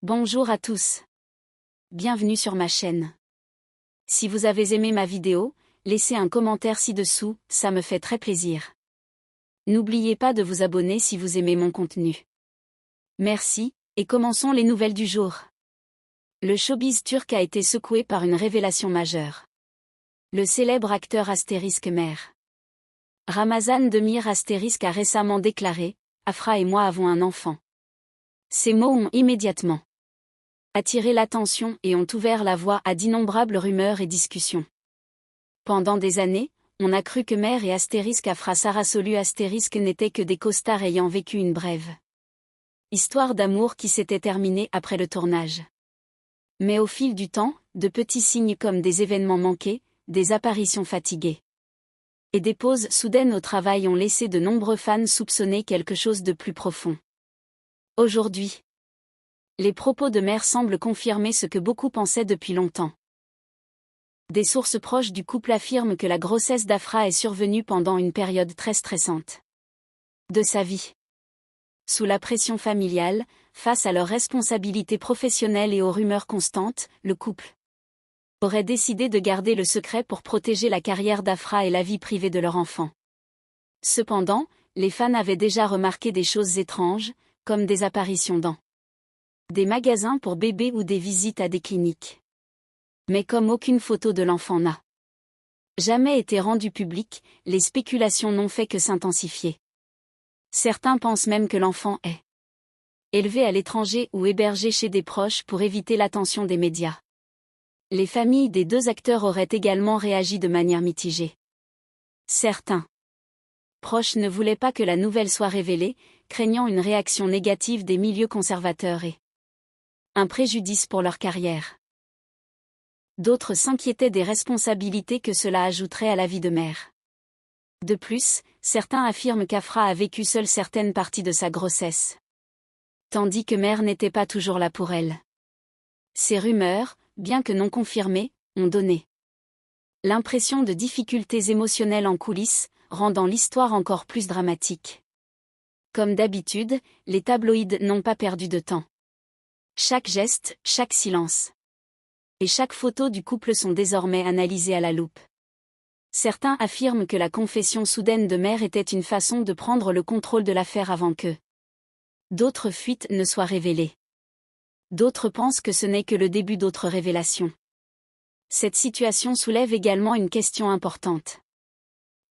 Bonjour à tous. Bienvenue sur ma chaîne. Si vous avez aimé ma vidéo, laissez un commentaire ci-dessous, ça me fait très plaisir. N'oubliez pas de vous abonner si vous aimez mon contenu. Merci, et commençons les nouvelles du jour. Le showbiz turc a été secoué par une révélation majeure. Le célèbre acteur Asterisk Mer. Ramazan Demir Asterisk a récemment déclaré « Afra et moi avons un enfant ». Ces mots ont immédiatement attiré l'attention et ont ouvert la voie à d'innombrables rumeurs et discussions. Pendant des années, on a cru que Mer et Asterisk Afra Sarasolu Asterisk n'étaient que des costards ayant vécu une brève histoire d'amour qui s'était terminée après le tournage. Mais au fil du temps, de petits signes comme des événements manqués, des apparitions fatiguées et des pauses soudaines au travail ont laissé de nombreux fans soupçonner quelque chose de plus profond. Aujourd'hui, les propos de Mer semblent confirmer ce que beaucoup pensaient depuis longtemps. Des sources proches du couple affirment que la grossesse d'Afra est survenue pendant une période très stressante de sa vie. Sous la pression familiale, face à leurs responsabilités professionnelles et aux rumeurs constantes, le couple aurait décidé de garder le secret pour protéger la carrière d'Afra et la vie privée de leur enfant. Cependant, les fans avaient déjà remarqué des choses étranges, comme des apparitions dans des magasins pour bébés ou des visites à des cliniques. Mais comme aucune photo de l'enfant n'a jamais été rendue publique, les spéculations n'ont fait que s'intensifier. Certains pensent même que l'enfant est élevé à l'étranger ou hébergé chez des proches pour éviter l'attention des médias. Les familles des deux acteurs auraient également réagi de manière mitigée. Certains proches ne voulaient pas que la nouvelle soit révélée, craignant une réaction négative des milieux conservateurs et un préjudice pour leur carrière. D'autres s'inquiétaient des responsabilités que cela ajouterait à la vie de Mer. De plus, certains affirment qu'Afra a vécu seule certaines parties de sa grossesse, tandis que Mer n'était pas toujours là pour elle. Ces rumeurs, bien que non confirmées, ont donné l'impression de difficultés émotionnelles en coulisses, rendant l'histoire encore plus dramatique. Comme d'habitude, les tabloïds n'ont pas perdu de temps. Chaque geste, chaque silence et chaque photo du couple sont désormais analysés à la loupe. Certains affirment que la confession soudaine de Mer était une façon de prendre le contrôle de l'affaire avant que d'autres fuites ne soient révélées. D'autres pensent que ce n'est que le début d'autres révélations. Cette situation soulève également une question importante.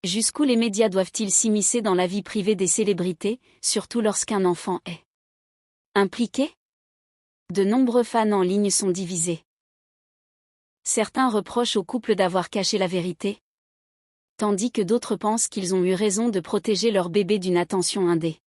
Jusqu'où les médias doivent-ils s'immiscer dans la vie privée des célébrités, surtout lorsqu'un enfant est impliqué ? De nombreux fans en ligne sont divisés. Certains reprochent au couple d'avoir caché la vérité, tandis que d'autres pensent qu'ils ont eu raison de protéger leur bébé d'une attention indé.